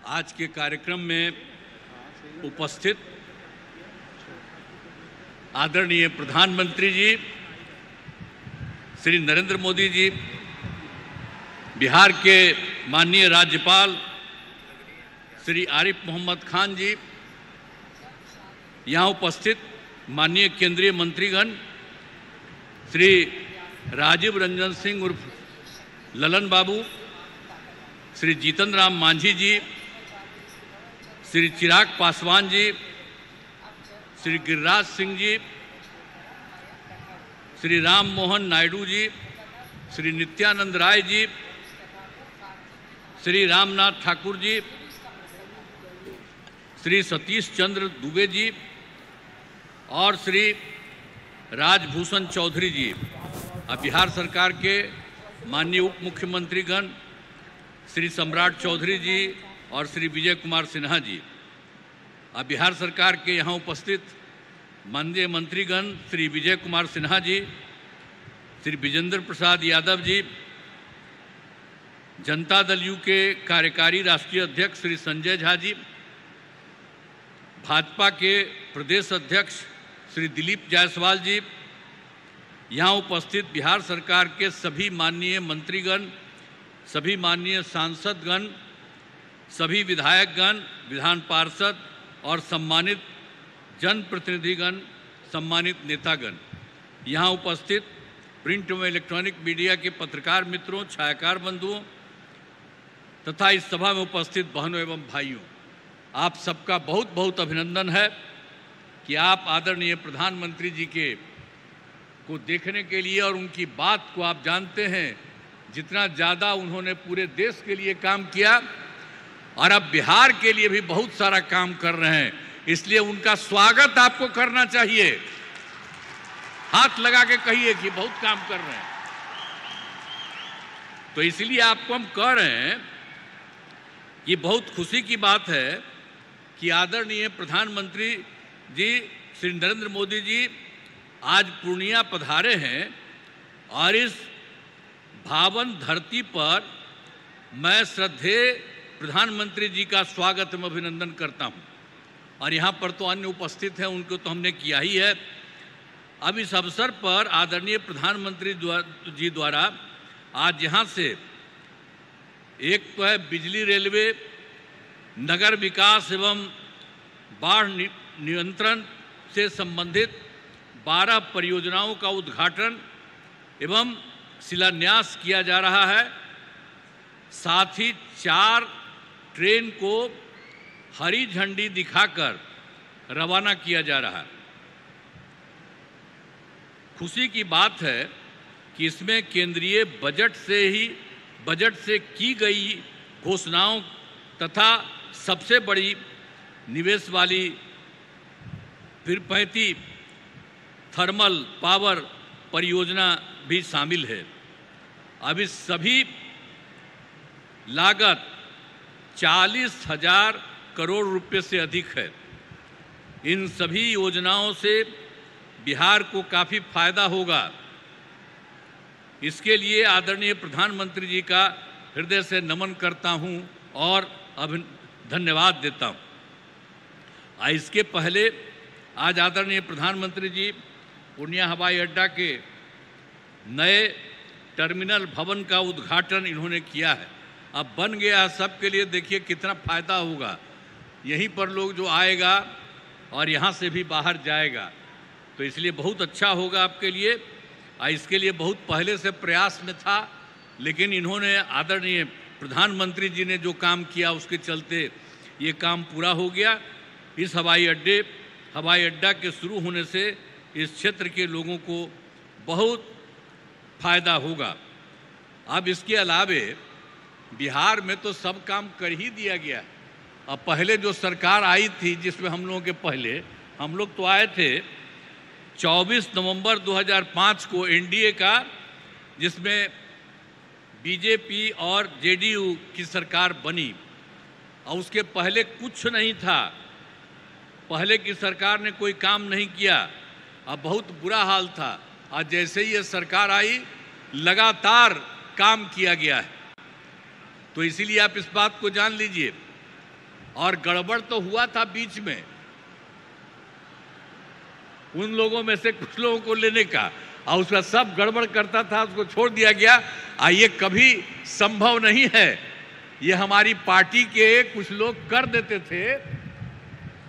आज के कार्यक्रम में उपस्थित आदरणीय प्रधानमंत्री जी श्री नरेंद्र मोदी जी, बिहार के माननीय राज्यपाल श्री आरिफ मोहम्मद खान जी, यहाँ उपस्थित माननीय केंद्रीय मंत्रीगण श्री राजीव रंजन सिंह उर्फ ललन बाबू, श्री जीतन राम मांझी जी, श्री चिराग पासवान जी, श्री गिरिराज सिंह जी, श्री राम मोहन नायडू जी, श्री नित्यानंद राय जी, श्री रामनाथ ठाकुर जी, श्री सतीश चंद्र दुबे जी और श्री राजभूषण चौधरी जी, बिहार सरकार के माननीय उप मुख्यमंत्रीगण श्री सम्राट चौधरी जी और श्री विजय कुमार सिन्हा जी, बिहार सरकार के यहाँ उपस्थित माननीय मंत्रीगण श्री विजय कुमार सिन्हा जी, श्री विजेंद्र प्रसाद यादव जी, जनता दल यू के कार्यकारी राष्ट्रीय अध्यक्ष श्री संजय झा जी, भाजपा के प्रदेश अध्यक्ष श्री दिलीप जायसवाल जी, यहाँ उपस्थित बिहार सरकार के सभी माननीय मंत्रीगण, सभी माननीय सांसदगण, सभी विधायकगण, विधान पार्षद और सम्मानित जनप्रतिनिधिगण, सम्मानित नेतागण, यहाँ उपस्थित प्रिंट एवं इलेक्ट्रॉनिक मीडिया के पत्रकार मित्रों, छायाकार बंधुओं तथा इस सभा में उपस्थित बहनों एवं भाइयों, आप सबका बहुत बहुत अभिनंदन है कि आप आदरणीय प्रधानमंत्री जी को देखने के लिए और उनकी बात को आप जानते हैं जितना ज़्यादा उन्होंने पूरे देश के लिए काम किया और अब बिहार के लिए भी बहुत सारा काम कर रहे हैं, इसलिए उनका स्वागत आपको करना चाहिए। हाथ लगा के कहिए कि बहुत काम कर रहे हैं। तो इसलिए आपको हम कह रहे हैं कि बहुत खुशी की बात है कि आदरणीय प्रधानमंत्री जी श्री नरेंद्र मोदी जी आज पूर्णिया पधारे हैं और इस भावन धरती पर मैं श्रद्धेय प्रधानमंत्री जी का स्वागत एवं अभिनंदन करता हूं। और यहाँ पर तो अन्य उपस्थित हैं, उनको तो हमने किया ही है। अब इस अवसर पर आदरणीय प्रधानमंत्री जी द्वारा आज यहाँ से एक तो है बिजली रेलवे, नगर विकास एवं बाढ़ नियंत्रण से संबंधित 12 परियोजनाओं का उद्घाटन एवं शिलान्यास किया जा रहा है। साथ ही 4 ट्रेन को हरी झंडी दिखाकर रवाना किया जा रहा है। खुशी की बात है कि इसमें केंद्रीय बजट से की गई घोषणाओं तथा सबसे बड़ी निवेश वाली पीरपैंती थर्मल पावर परियोजना भी शामिल है। अब इस सभी लागत 40,000 करोड़ रुपए से अधिक है। इन सभी योजनाओं से बिहार को काफ़ी फायदा होगा। इसके लिए आदरणीय प्रधानमंत्री जी का हृदय से नमन करता हूं और धन्यवाद देता हूं। इसके पहले आज आदरणीय प्रधानमंत्री जी पूर्णिया हवाई अड्डा के नए टर्मिनल भवन का उद्घाटन इन्होंने किया है। अब बन गया सबके लिए, देखिए कितना फायदा होगा। यहीं पर लोग जो आएगा और यहाँ से भी बाहर जाएगा, तो इसलिए बहुत अच्छा होगा आपके लिए। इसके लिए बहुत पहले से प्रयास में था, लेकिन इन्होंने आदरणीय प्रधानमंत्री जी ने जो काम किया उसके चलते ये काम पूरा हो गया। इस हवाई अड्डा के शुरू होने से इस क्षेत्र के लोगों को बहुत फायदा होगा। अब इसके अलावे बिहार में तो सब काम कर ही दिया गया। अब पहले जो सरकार आई थी, जिसमें हम लोगों के पहले हम लोग तो आए थे 24 नवंबर 2005 को एनडीए का, जिसमें बीजेपी और जेडीयू की सरकार बनी। और उसके पहले कुछ नहीं था, पहले की सरकार ने कोई काम नहीं किया। अब बहुत बुरा हाल था। आज जैसे ही ये सरकार आई लगातार काम किया गया है। तो इसीलिए आप इस बात को जान लीजिए और गड़बड़ तो हुआ था बीच में, उन लोगों में से कुछ लोगों को लेने का, और उसका सब गड़बड़ करता था, उसको छोड़ दिया गया। ये कभी संभव नहीं है, ये हमारी पार्टी के कुछ लोग कर देते थे।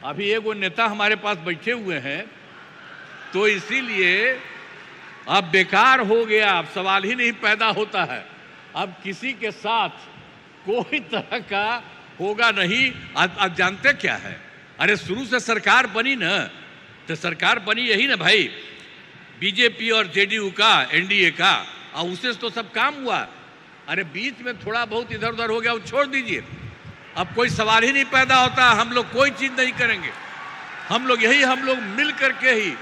अभी एक वो नेता हमारे पास बैठे हुए हैं, तो इसीलिए अब बेकार हो गया, अब सवाल ही नहीं पैदा होता है, अब किसी के साथ कोई तरह का होगा नहीं। अब जानते क्या है, अरे शुरू से सरकार बनी ना, तो सरकार बनी यही ना भाई, बीजेपी और जेडीयू का, एनडीए का, और उससे तो सब काम हुआ। अरे बीच में थोड़ा बहुत इधर उधर हो गया, वो छोड़ दीजिए, अब कोई सवाल ही नहीं पैदा होता। हम लोग कोई चीज नहीं करेंगे, हम लोग मिल करके ही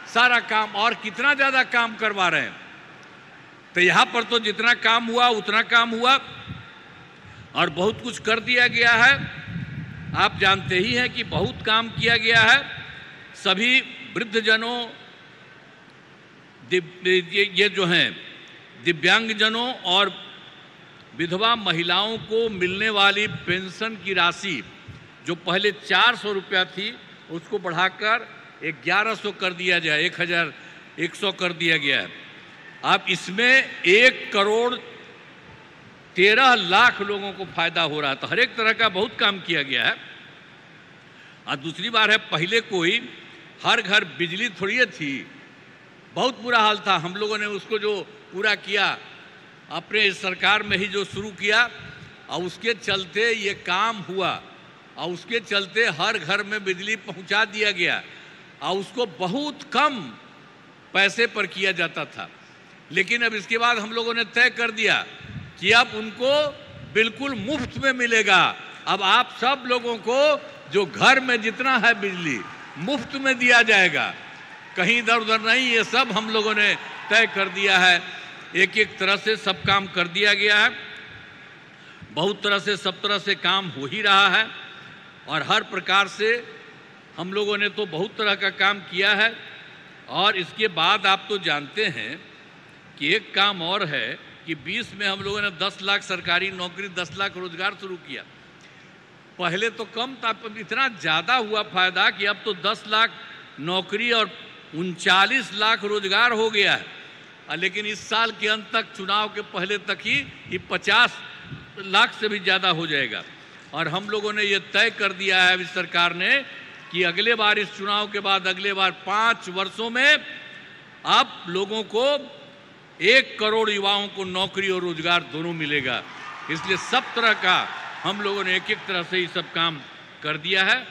सारा काम, और कितना ज्यादा काम करवा रहे हैं। तो यहां पर तो जितना काम हुआ उतना काम हुआ, और बहुत कुछ कर दिया गया है। आप जानते ही हैं कि बहुत काम किया गया है। सभी वृद्धजनों, ये जो हैं दिव्यांगजनों और विधवा महिलाओं को मिलने वाली पेंशन की राशि, जो पहले 400 रुपया थी, उसको बढ़ाकर 1100 कर दिया जाए, 1100 कर दिया गया है। अब इसमें 1,13,00,000 लोगों को फायदा हो रहा है। तो हर एक तरह का बहुत काम किया गया है। और दूसरी बात है, पहले कोई हर घर बिजली थोड़ी थी, बहुत बुरा हाल था। हम लोगों ने उसको जो पूरा किया, अपने इस सरकार में ही जो शुरू किया, और उसके चलते ये काम हुआ, और उसके चलते हर घर में बिजली पहुंचा दिया गया, और उसको बहुत कम पैसे पर किया जाता था। लेकिन अब इसके बाद हम लोगों ने तय कर दिया कि अब उनको बिल्कुल मुफ्त में मिलेगा। अब आप सब लोगों को जो घर में जितना है बिजली मुफ्त में दिया जाएगा, कहीं इधर उधर नहीं। ये सब हम लोगों ने तय कर दिया है। एक एक तरह से सब काम कर दिया गया है। बहुत तरह से सब तरह से काम हो ही रहा है, और हर प्रकार से हम लोगों ने तो बहुत तरह का काम किया है। और इसके बाद आप तो जानते हैं कि एक काम और है कि 20 में हम लोगों ने 10 लाख सरकारी नौकरी, 10 लाख रोजगार शुरू किया। पहले तो कम था, इतना ज़्यादा हुआ फायदा कि अब तो 10 लाख नौकरी और 39 लाख रोजगार हो गया है। लेकिन इस साल के अंत तक, चुनाव के पहले तक ही ये 50 लाख से भी ज़्यादा हो जाएगा। और हम लोगों ने ये तय कर दिया है इस सरकार ने कि अगले बार, इस चुनाव के बाद अगले बार 5 वर्षों में आप लोगों को 1 करोड़ युवाओं को नौकरी और रोजगार दोनों मिलेगा। इसलिए सब तरह का हम लोगों ने एक एक तरह से ये सब काम कर दिया है।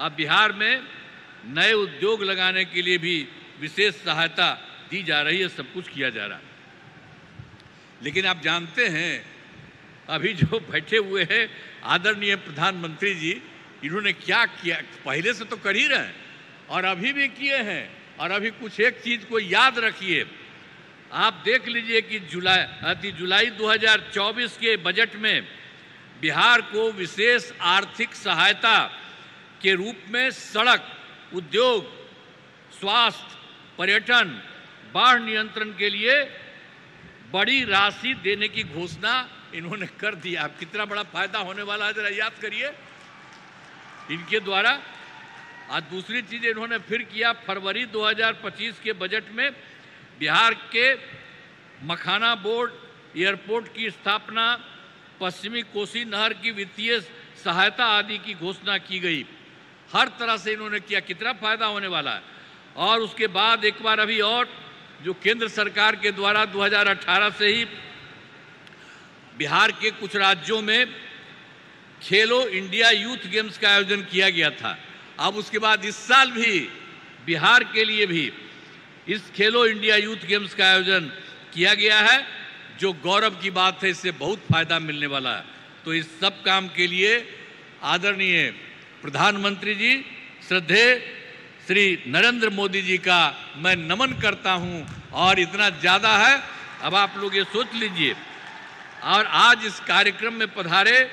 अब बिहार में नए उद्योग लगाने के लिए भी विशेष सहायता दी जा रही है, सब कुछ किया जा रहा है। लेकिन आप जानते हैं, अभी जो बैठे हुए हैं आदरणीय प्रधानमंत्री जी, इन्होंने क्या किया, पहले से तो कर ही रहे हैं और अभी भी किए हैं। और अभी कुछ एक चीज को याद रखिए, आप देख लीजिए कि जुलाई 2024 के बजट में बिहार को विशेष आर्थिक सहायता के रूप में सड़क, उद्योग, स्वास्थ्य, पर्यटन, बाढ़ नियंत्रण के लिए बड़ी राशि देने की घोषणा इन्होंने कर दिया। अब कितना बड़ा फायदा होने वाला है, जरा याद करिए इनके द्वारा। आज दूसरी चीज इन्होंने फिर किया, फरवरी 2025 के बजट में बिहार के मखाना बोर्ड, एयरपोर्ट की स्थापना, पश्चिमी कोसी नहर की वित्तीय सहायता आदि की घोषणा की गई। हर तरह से इन्होंने किया, कितना फायदा होने वाला है। और उसके बाद एक बार अभी और जो केंद्र सरकार के द्वारा 2018 से ही बिहार के कुछ राज्यों में खेलो इंडिया यूथ गेम्स का आयोजन किया गया था। अब उसके बाद इस साल भी बिहार के लिए भी इस खेलो इंडिया यूथ गेम्स का आयोजन किया गया है, जो गौरव की बात है। इससे बहुत फायदा मिलने वाला है। तो इस सब काम के लिए आदरणीय प्रधानमंत्री जी, श्रद्धेय श्री नरेंद्र मोदी जी का मैं नमन करता हूं। और इतना ज़्यादा है, अब आप लोग ये सोच लीजिए। और आज इस कार्यक्रम में पधारे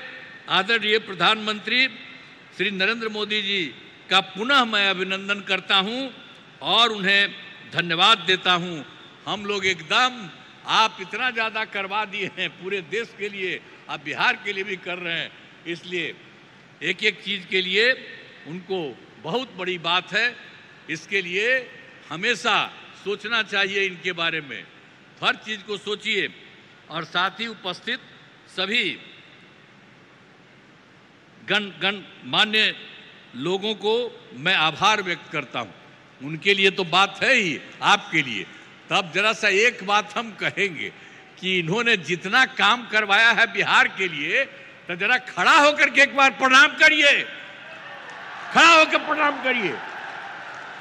आदरणीय प्रधानमंत्री श्री नरेंद्र मोदी जी का पुनः मैं अभिनंदन करता हूं और उन्हें धन्यवाद देता हूं। हम लोग एकदम, आप इतना ज़्यादा करवा दिए हैं पूरे देश के लिए, आप बिहार के लिए भी कर रहे हैं। इसलिए एक एक चीज के लिए उनको बहुत बड़ी बात है। इसके लिए हमेशा सोचना चाहिए इनके बारे में, हर चीज को सोचिए। और साथ ही उपस्थित सभी गणमान्य लोगों को मैं आभार व्यक्त करता हूं। उनके लिए तो बात है ही, आपके लिए तब जरा सा एक बात हम कहेंगे कि इन्होंने जितना काम करवाया है बिहार के लिए, तो जरा खड़ा होकर के एक बार प्रणाम करिए, खड़ा होकर प्रणाम करिए।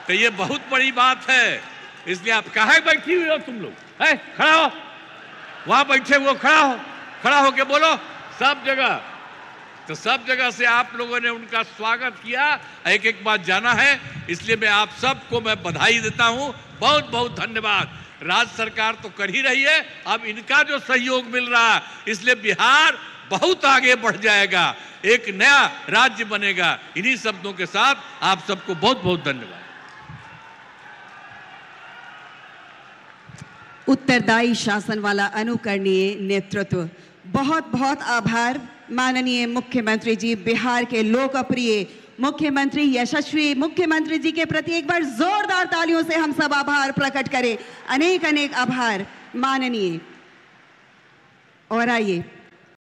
तो ये बहुत बड़ी बात है। इसलिए आप कहाँ बैठी हुई हो तुम लोग? है खड़ा हो, वहां बैठे हुए खड़ा हो, खड़ा होके बोलो सब जगह। तो सब जगह से आप लोगों ने उनका स्वागत किया, एक एक बात जाना है। इसलिए मैं आप सबको मैं बधाई देता हूं, बहुत बहुत धन्यवाद। राज्य सरकार तो कर ही रही है, अब इनका जो सहयोग मिल रहा है, इसलिए बिहार बहुत आगे बढ़ जाएगा, एक नया राज्य बनेगा। इन्हीं शब्दों के साथ आप सबको बहुत बहुत धन्यवाद। उत्तरदायी शासन वाला अनुकरणीय नेतृत्व। बहुत बहुत आभार माननीय मुख्यमंत्री जी, बिहार के लोकप्रिय मुख्यमंत्री, यशस्वी मुख्यमंत्री जी के प्रति एक बार जोरदार तालियों से हम सब आभार प्रकट करें। अनेक अनेक आभार माननीय। और आइए